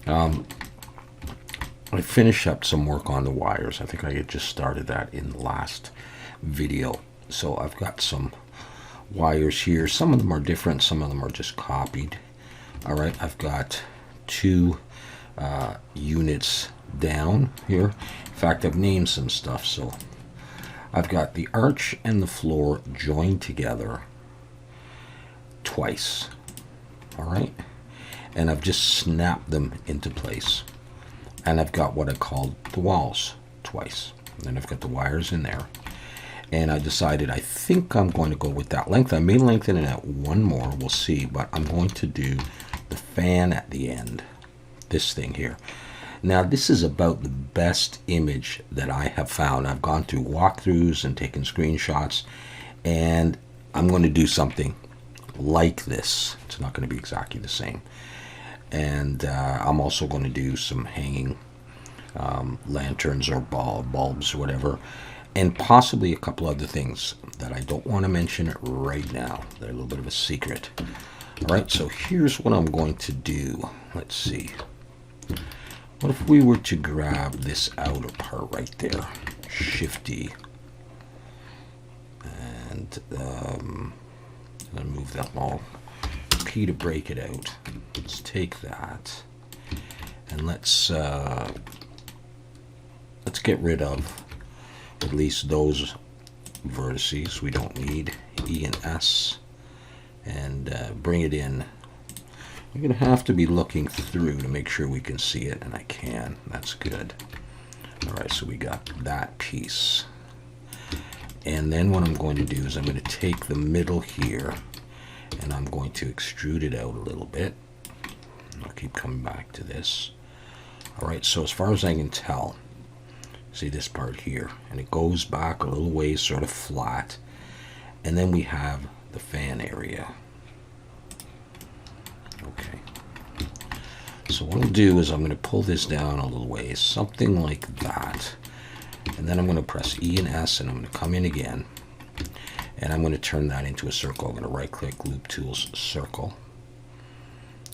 I finished up some work on the wires. I think I had just started that in the last video. So I've got some wires here. Some of them are different, some of them are just copied. All right, I've got two units down here. In fact, I've named some stuff. So I've got the arch and the floor joined together twice. All right, and I've just snapped them into place. And I've got what I called the walls twice. And then I've got the wires in there. And I decided I think I'm going to go with that length. I may lengthen it out one more, we'll see, but I'm going to do the fan at the end, this thing here. Now this is about the best image that I have found. I've gone through walkthroughs and taken screenshots, and I'm going to do something like this. It's not going to be exactly the same. And I'm also going to do some hanging lanterns or bulbs or whatever, and possibly a couple other things that I don't want to mention right now. They're a little bit of a secret. All right, so here's what I'm going to do. Let's see. What if we were to grab this outer part right there, Shift-D, and move that long key to break it out. Let's take that and let's get rid of at least those vertices we don't need. E and S, and bring it in. We're going to have to be looking through to make sure we can see it, and I can. That's good. All right, so we got that piece. And then what I'm going to do is I'm going to take the middle here and I'm going to extrude it out a little bit. I'll keep coming back to this. All right, so as far as I can tell, see this part here, and it goes back a little ways, sort of flat, and then we have the fan area. Okay, so what I'll do is I'm going to pull this down a little ways, something like that, and then I'm going to press E and S, and I'm going to come in again, and I'm going to turn that into a circle. I'm going to right click, Loop Tools, Circle,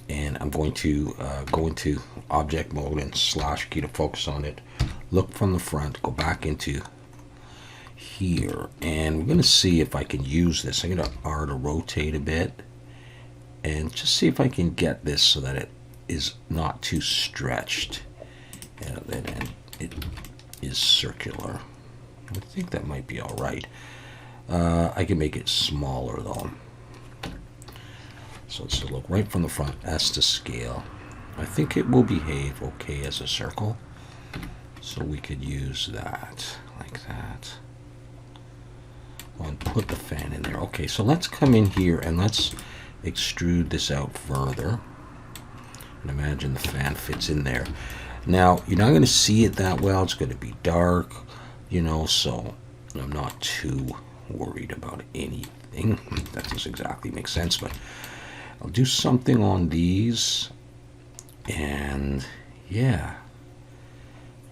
and I'm going to go into object mode and slash key to focus on it, look from the front, go back into here, and we're going to see if I can use this. I'm going to R to rotate a bit and just see if I can get this so that it is not too stretched and it is circular. I think that might be all right. I can make it smaller though. So let's look right from the front, S to scale. I think it will behave okay as a circle. So we could use that, like that. And put the fan in there. Okay, so let's come in here and let's extrude this out further. And imagine the fan fits in there. Now, you're not going to see it that well. It's going to be dark, you know, so I'm not too worried about anything. That doesn't exactly make sense, but I'll do something on these, and yeah,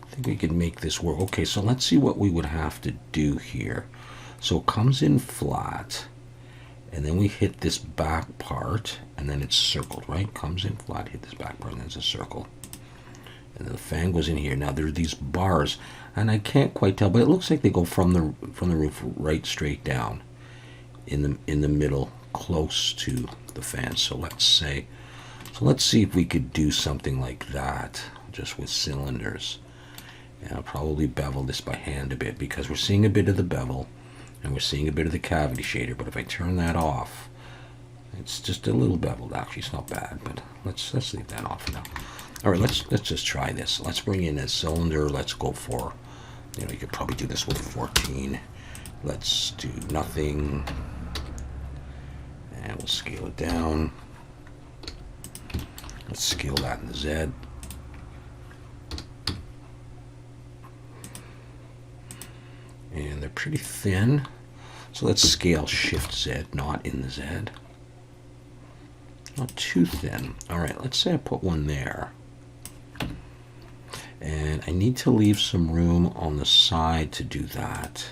I think we can make this work. Okay, so let's see what we would have to do here. So it comes in flat, and then we hit this back part, and then it's circled, right? Comes in flat, hit this back part, and then it's a circle. And then the fan goes in here. Now there are these bars, and I can't quite tell, but it looks like they go from the roof right straight down in the middle, close to the fan. So let's see if we could do something like that, just with cylinders. And I'll probably bevel this by hand a bit because we're seeing a bit of the bevel and we're seeing a bit of the cavity shader. But if I turn that off, it's just a little beveled. Actually, it's not bad, but let's leave that off now. All right, let's just try this. Let's bring in a cylinder. Let's go for, you know, you could probably do this with 14. Let's do nothing, and we'll scale it down. Let's scale that in the Z. And they're pretty thin, so let's scale Shift Z, not in the Z. Not too thin. All right, let's say I put one there. And I need to leave some room on the side to do that.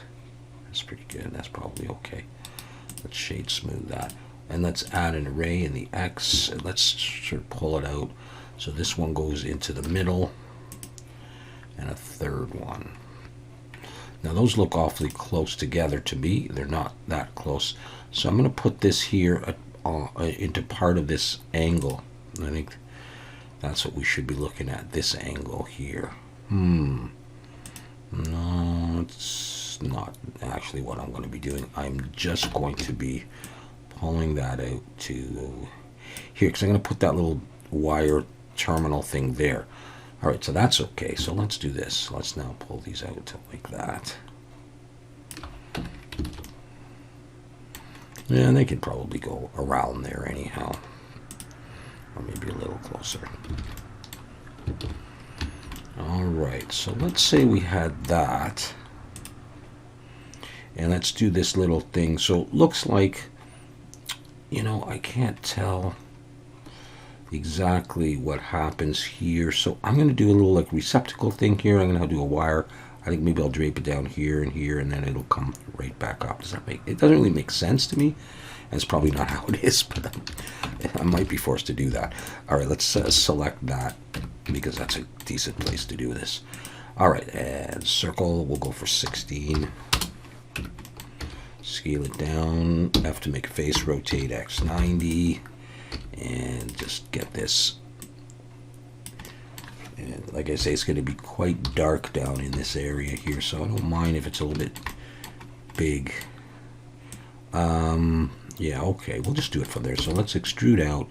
That's pretty good. That's probably okay. Let's shade smooth that. And let's add an array in the X. Let's sort of pull it out So this one goes into the middle, and a third one. Now those look awfully close together to me. They're not that close. So I'm going to put this here into part of this angle. I think that's what we should be looking at, this angle here. No, it's not actually what I'm going to be doing. I'm just going to be pulling that out to here, because I'm going to put that little wire terminal thing there. All right, so that's okay. So let's do this. Let's now pull these out like that. And they could probably go around there anyhow, or maybe a little closer. All right, so let's say we had that, and let's do this little thing. So it looks like, you know, I can't tell exactly what happens here. So I'm going to do a little like receptacle thing here. I'm going to do a wire. I think maybe I'll drape it down here, and then it'll come right back up. Does that make it? Doesn't really make sense to me. And it's probably not how it is, but I might be forced to do that. All right, let's select that, because that's a decent place to do this. All right, and circle, we'll go for 16. Scale it down. F to make a face, rotate X 90, and just get this. And like I say, it's going to be quite dark down in this area here, so I don't mind if it's a little bit big. Yeah, okay, we'll just do it from there. So let's extrude out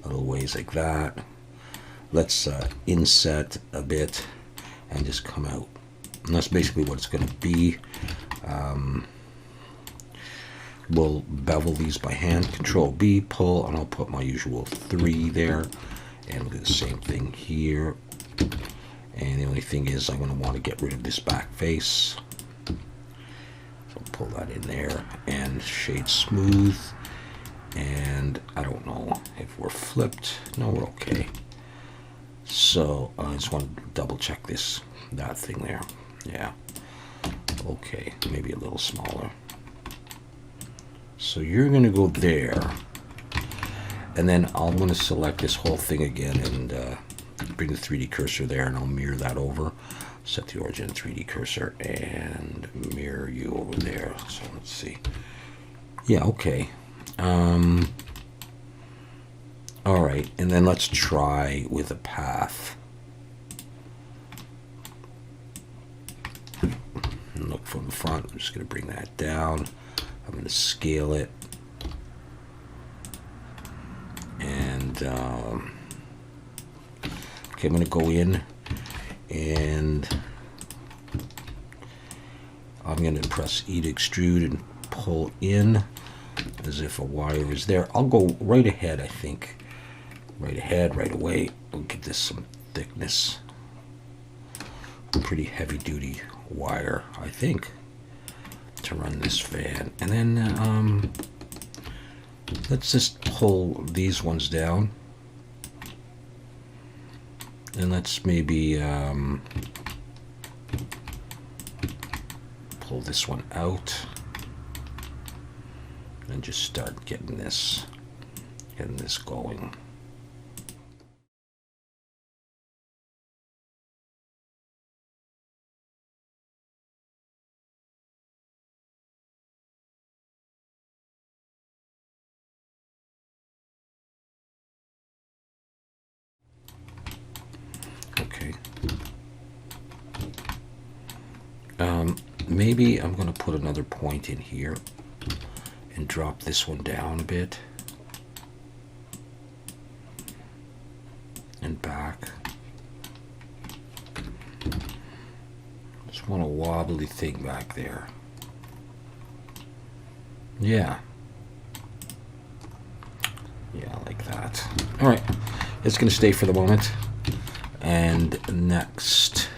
a little ways like that. Let's inset a bit and just come out. And that's basically what it's going to be. We'll bevel these by hand. Control B, pull, and I'll put my usual 3 there. And we'll do the same thing here. And the only thing is I'm going to want to get rid of this back face. So pull that in there and shade smooth. And I don't know if we're flipped. No, we're okay. So I just want to double check that thing there. Yeah. Okay, maybe a little smaller. So you're going to go there. And then I'm going to select this whole thing again and bring the 3D cursor there, and I'll mirror that over. Set the origin 3D cursor and mirror you over there. So let's see. Yeah, okay. All right, and then let's try with a path. And look from the front. I'm just going to bring that down. I'm going to scale it. And okay, I'm going to go in and I'm going to press E to extrude and pull in as if a wire is there. I'll go right ahead, I think. Right ahead, right away. We'll give this some thickness. Pretty heavy duty wire, I think, to run this fan. And then let's just pull these ones down. And let's maybe pull this one out and just start getting this going. Okay. Maybe I'm going to put another point in here and drop this one down a bit and back. Just want a wobbly thing back there. Yeah, like that. All right, it's going to stay for the moment. And next,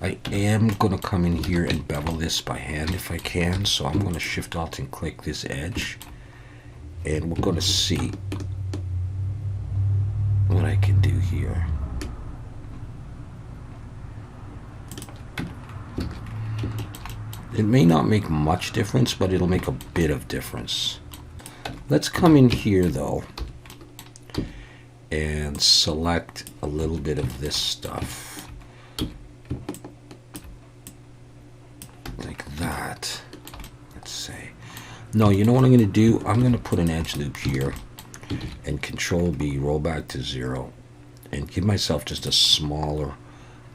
I am going to come in here and bevel this by hand if I can. So I'm going to Shift Alt and click this edge, and we're going to see what I can do here. It may not make much difference, but it'll make a bit of difference. Let's come in here though, and select a little bit of this stuff. Like that. Let's say. No, you know what I'm going to do? I'm going to put an edge loop here and Control B, roll back to 0, and give myself just a smaller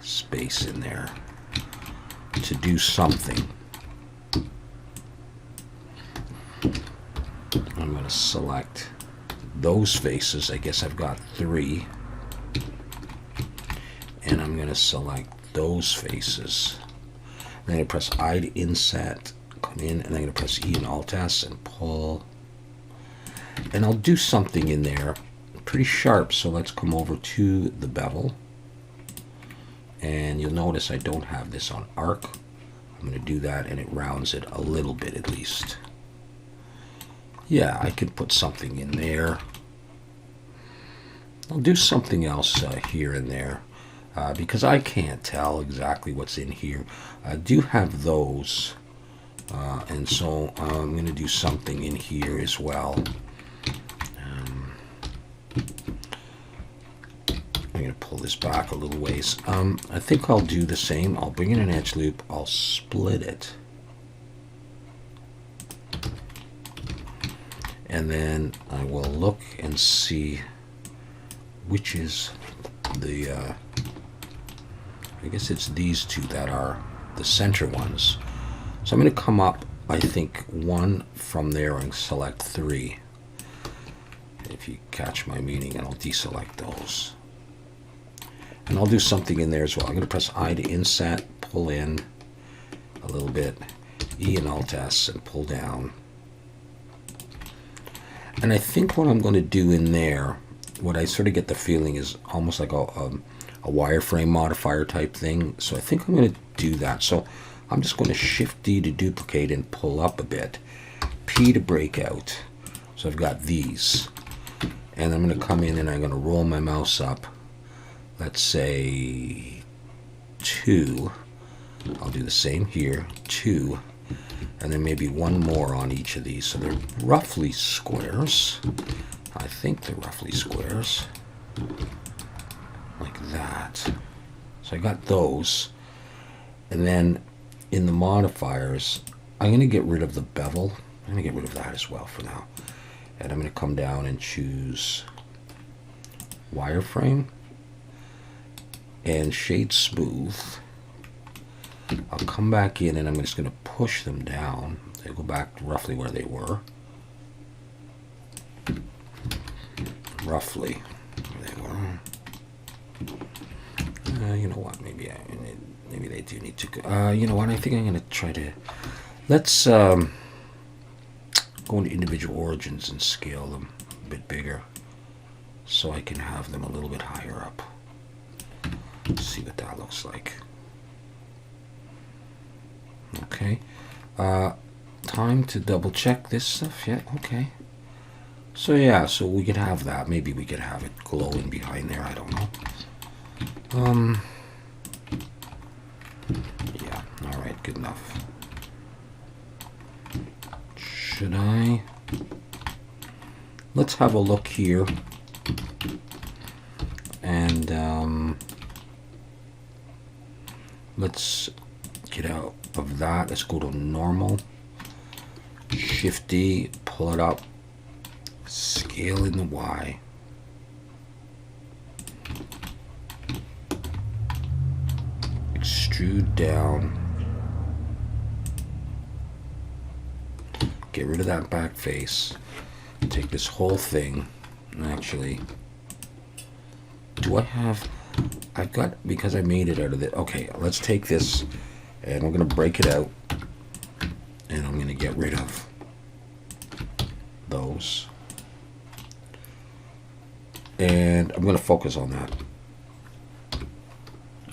space in there to do something. I'm going to select those faces. I guess I've got 3. And I'm going to select those faces. I'm going to press I to inset, come in, and I'm going to press E and Alt S and pull. And I'll do something in there pretty sharp. So let's come over to the bevel. And you'll notice I don't have this on arc. I'm going to do that, and it rounds it a little bit at least. Yeah, I could put something in there. I'll do something else here and there because I can't tell exactly what's in here. I do have those, and so I'm going to do something in here as well. I'm going to pull this back a little ways. I think I'll do the same. I'll bring in an edge loop. I'll split it. And then I will look and see which is the, I guess it's these two that are the center ones. So I'm going to come up, I think, 1 from there and select 3. If you catch my meaning, and I'll deselect those. And I'll do something in there as well. I'm going to press I to inset, pull in a little bit, E and Alt S, and pull down. And I think what I'm going to do in there, what I sort of get the feeling is almost like a wireframe modifier type thing. So I think I'm going to do that. So I'm just going to Shift D to duplicate and pull up a bit. P to break out. So I've got these. And I'm going to come in and I'm going to roll my mouse up. Let's say 2. I'll do the same here. 2. And then maybe 1 more on each of these. So they're roughly squares. I think they're roughly squares. Like that. So I got those. And then in the modifiers, I'm going to get rid of the bevel. I'm going to get rid of that as well for now. And I'm going to come down and choose wireframe and shade smooth. I'll come back in and I'm just going to push them down. They go back roughly where they were. Roughly where they were. You know what? Maybe they do need to. You know what? I think I'm going to try to. Let's go into individual origins and scale them a bit bigger, so I can have them a little bit higher up. Let's see what that looks like. Okay. Time to double check this stuff. Yeah, okay. So yeah, so we could have that. Maybe we could have it glowing behind there. I don't know. Yeah, alright, good enough. Should I? Let's have a look here. And let's get out of that. Let's go to normal. Shift D, pull it up, scale in the Y. Extrude down. Get rid of that back face. Take this whole thing. Actually, do I have? I've got, because I made it out of it. Okay, let's take this and we're going to break it out. And I'm going to get rid of those. And I'm going to focus on that.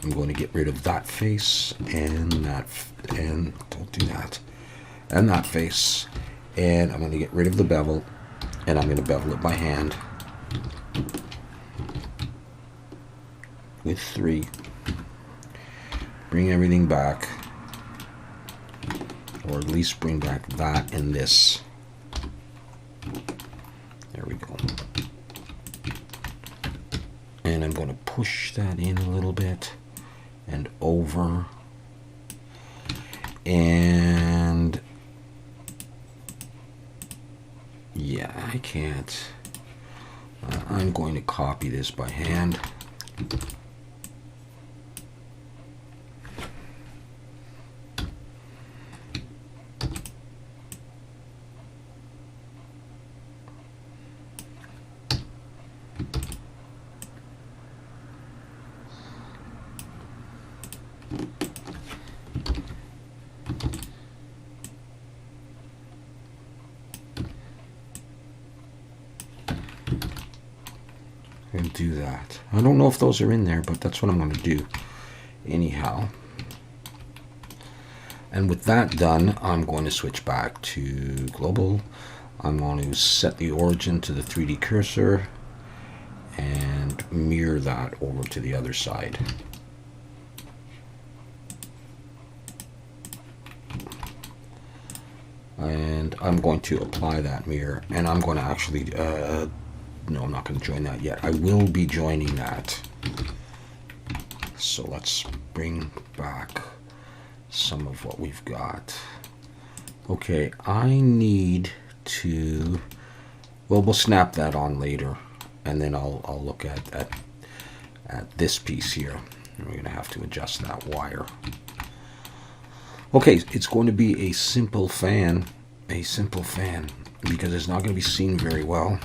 I'm going to get rid of that face and that, and don't do that, and that face. And I'm going to get rid of the bevel, and I'm going to bevel it by hand with 3. Bring everything back, or at least bring back that and this. There we go. And I'm going to push that in a little bit and over. And yeah, I can't. I'm going to copy this by hand. And do that. I don't know if those are in there, but that's what I'm going to do anyhow. And with that done, I'm going to switch back to global. I'm going to set the origin to the 3D cursor and mirror that over to the other side. And I'm going to apply that mirror, and I'm going to actually no, I'm not going to join that yet. I will be joining that. So let's bring back some of what we've got. Okay, I need to, well, we'll snap that on later, and then I'll look at this piece here. And we're going to have to adjust that wire. Okay, it's going to be a simple fan, because it's not going to be seen very well.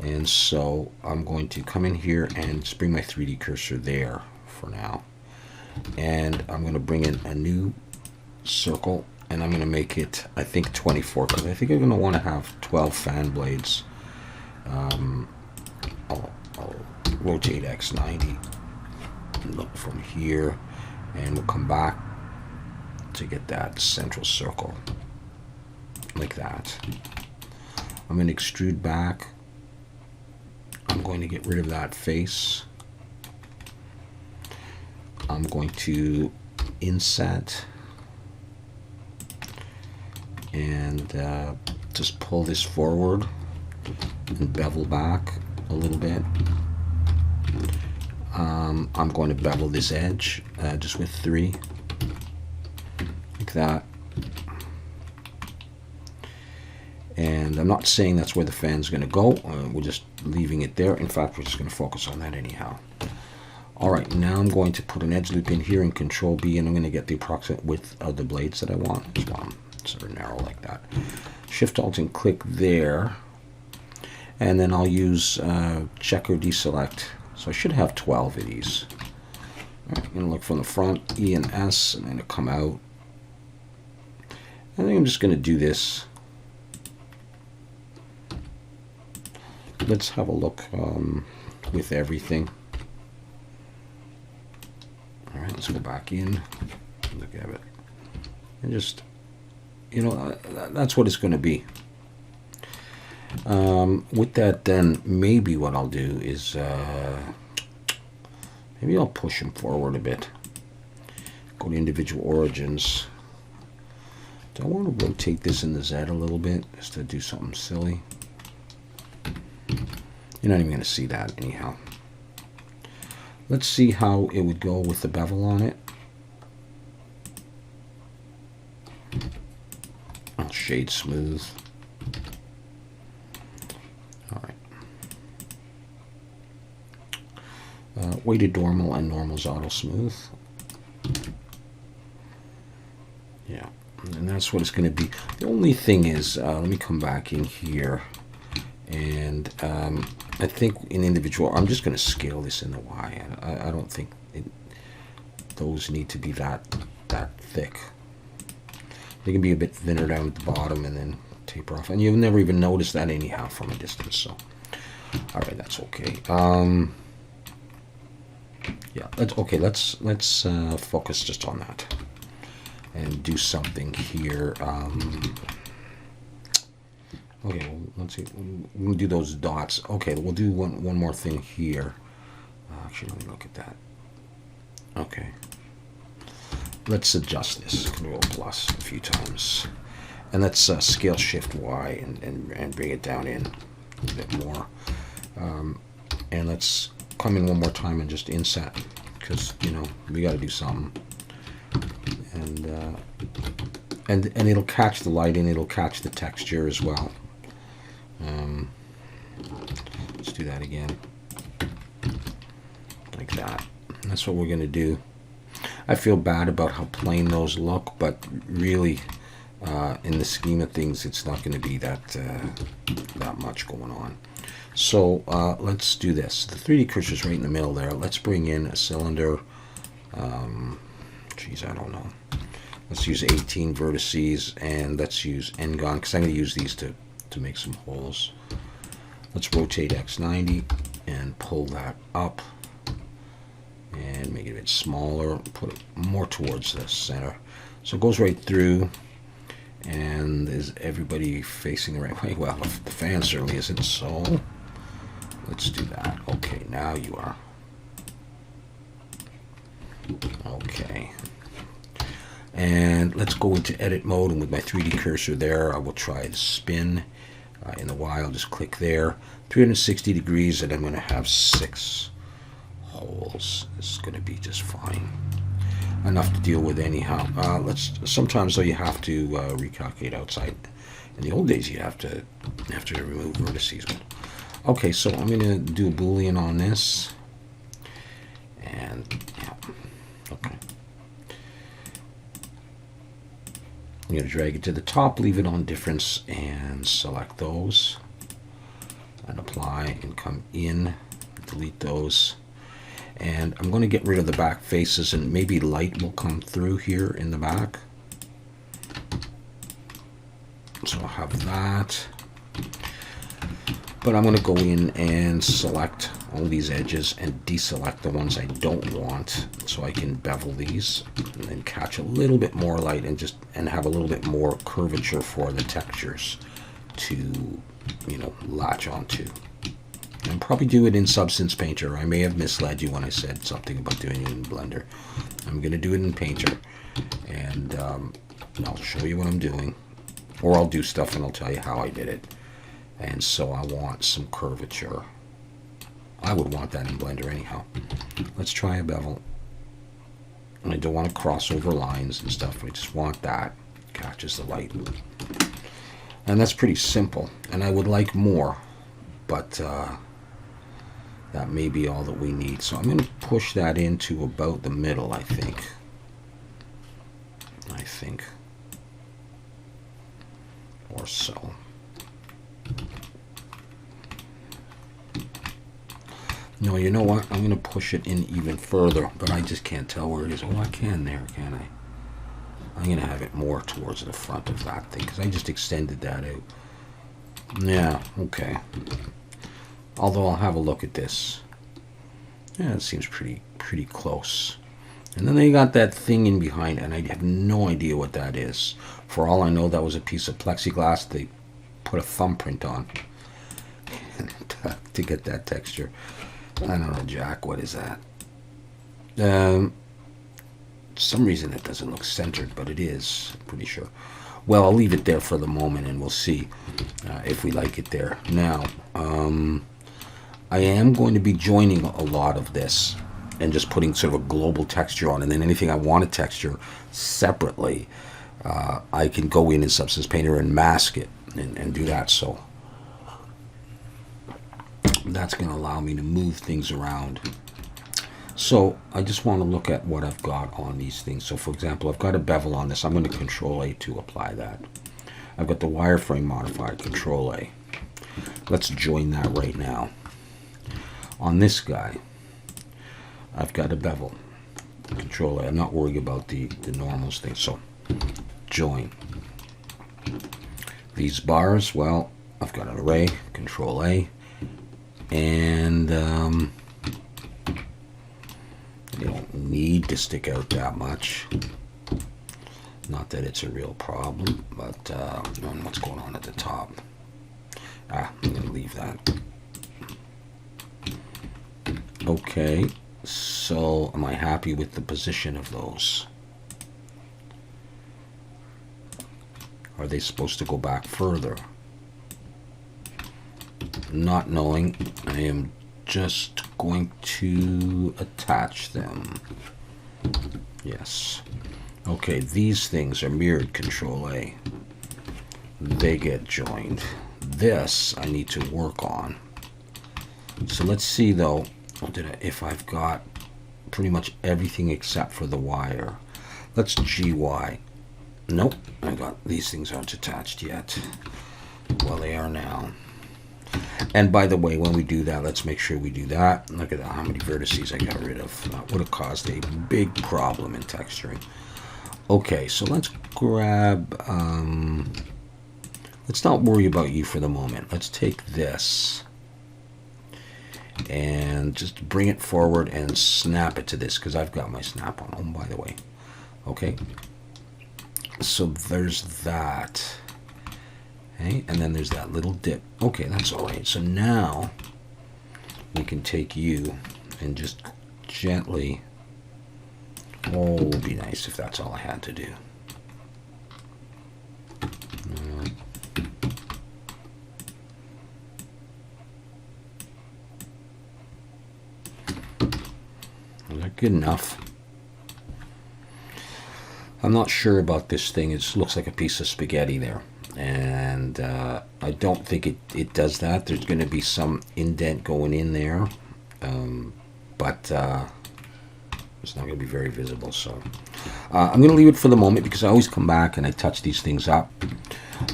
And so I'm going to come in here and just bring my 3D cursor there for now. And I'm going to bring in a new circle, and I'm going to make it, I think, 24, because I think I'm going to want to have 12 fan blades. I'll rotate X90, look from here, and we'll come back to get that central circle, like that. I'm going to extrude back. I'm going to get rid of that face. I'm going to inset and just pull this forward and bevel back a little bit. I'm going to bevel this edge just with 3, like that. And I'm not saying that's where the fan's going to go. We're just leaving it there. In fact, we're just going to focus on that anyhow. All right, now I'm going to put an edge loop in here and Control B, and I'm going to get the approximate width of the blades that I want. Just want them sort of narrow like that. Shift Alt and click there, and then I'll use check or deselect. So I should have 12 of these. All right, I'm going to look from the front, E and S, and then come out. I think I'm just going to do this. Let's have a look with everything. All right, let's go back in, look at it, and just, you know, that's what it's going to be. With that, then maybe what I'll do is maybe I'll push them forward a bit. Go to individual origins. Do I want to rotate this in the Z a little bit just to do something silly? You're not even going to see that anyhow. Let's see how it would go with the bevel on it. I'll shade smooth. All right. Weighted normal and normal's auto smooth. Yeah, and that's what it's going to be. The only thing is, let me come back in here. And I think in individual, I'm just going to scale this in the Y. I don't think those need to be that thick. They can be a bit thinner down at the bottom and then taper off. And you'll never even notice that anyhow from a distance. So, all right, that's okay. Yeah, let's focus just on that and do something here. Okay, well, let's see. We'll do those dots. Okay, we'll do one more thing here. Actually, let me look at that. Okay. Let's adjust this. Control plus a few times. And let's scale Shift Y and bring it down in a bit more. And let's come in one more time and just inset, because, you know, we got to do something. And it'll catch the light and it'll catch the texture as well. Let's do that again. Like that. And that's what we're going to do. I feel bad about how plain those look, but really, in the scheme of things, it's not going to be that much going on. So let's do this. The 3D cursor is right in the middle there. Let's bring in a cylinder. Geez, I don't know. Let's use 18 vertices, and let's use N-gon, because I'm going to use these to make some holes. Let's rotate X90 and pull that up and make it a bit smaller, put it more towards the center. So it goes right through. And is everybody facing the right way? Well, the fan certainly isn't, so let's do that. Okay, now you are. Okay. And let's go into edit mode, and with my 3D cursor there, I will try to spin. In the Y, I'll just click there. 360 degrees, and I'm going to have 6 holes. This is going to be just fine. Enough to deal with anyhow. Sometimes though you have to recalculate outside. In the old days you have to remove vertices. Okay, so I'm going to do a Boolean on this, and yeah, okay. I'm going to drag it to the top, leave it on difference, and select those, and apply, and come in, delete those. And I'm going to get rid of the back faces, and maybe light will come through here in the back. So I'll have that. But I'm going to go in and select all these edges and deselect the ones I don't want, so I can bevel these and then catch a little bit more light and have a little bit more curvature for the textures to, you know, latch onto. And probably do it in Substance Painter. I may have misled you when I said something about doing it in Blender. I'm going to do it in Painter, and I'll show you what I'm doing, or I'll do stuff and I'll tell you how I did it. And so I want some curvature. I would want that in Blender anyhow. Let's try a bevel. I don't want to cross over lines and stuff. I just want that. Catches the light. And that's pretty simple. And I would like more, but that may be all that we need. So I'm going to push that into about the middle, I think. Or so. No, you know what? I'm going to push it in even further, but I just can't tell where it is. Oh, I can there, can I? I'm going to have it more towards the front of that thing, because I just extended that out. Yeah, okay. Although I'll have a look at this. Yeah, it seems pretty close. And then they got that thing in behind, and I have no idea what that is. For all I know, that was a piece of plexiglass they put a thumbprint on to get that texture. I don't know, Jack, what is that? For some reason it doesn't look centered, but it is, I'm pretty sure. Well, I'll leave it there for the moment, and we'll see if we like it there. Now, I am going to be joining a lot of this and just putting sort of a global texture on, and then anything I want to texture separately, I can go in Substance Painter and mask it and do that. So that's going to allow me to move things around. So I just want to look at what I've got on these things. So for example, I've got a bevel on this. I'm going to Control A to apply that. I've got the wireframe modifier, Control A. Let's join that right now. On this guy, I've got a bevel, Control A. I'm not worried about the normals thing. So join. These bars, well, I've got an array, Control A. And they don't need to stick out that much. Not that it's a real problem, but what's going on at the top? I'm going to leave that. Okay, so am I happy with the position of those? Are they supposed to go back further? Not knowing, I am just going to attach them. Yes. Okay, these things are mirrored, Control A. They get joined. This I need to work on. So let's see though, if I've got pretty much everything except for the wire. Let's GY. Nope, I got these things aren't attached yet. Well, they are now. And by the way, when we do that, let's make sure we do that. Look at that, how many vertices I got rid of. That would have caused a big problem in texturing. Okay, so let's grab, let's not worry about you for the moment. Let's take this and just bring it forward and snap it to this, because I've got my snap on. Oh, by the way. Okay. So there's that. Okay, and then there's that little dip. Okay, that's all right. So now we can take you and just gently. Oh, it would be nice if that's all I had to do. Is that good enough? I'm not sure about this thing. It looks like a piece of spaghetti there. And I don't think it does that. There's going to be some indent going in there. But it's not going to be very visible. So I'm going to leave it for the moment because I always come back and I touch these things up.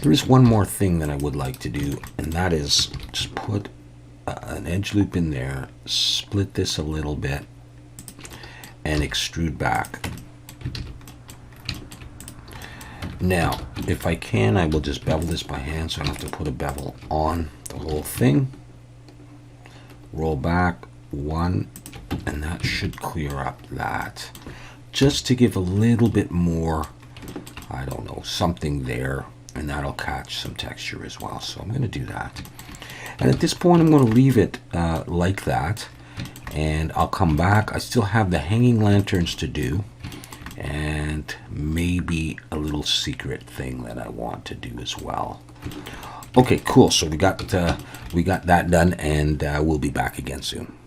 There is one more thing that I would like to do, and that is just put an edge loop in there, split this a little bit, and extrude back. Now, if I can, I will just bevel this by hand, so I don't have to put a bevel on the whole thing. Roll back one, and that should clear up that. Just to give a little bit more, I don't know, something there, and that'll catch some texture as well. So I'm going to do that. And at this point, I'm going to leave it like that, and I'll come back. I still have the hanging lanterns to do, and maybe a little secret thing that I want to do as well. Okay, cool. So we got that done, and we'll be back again soon.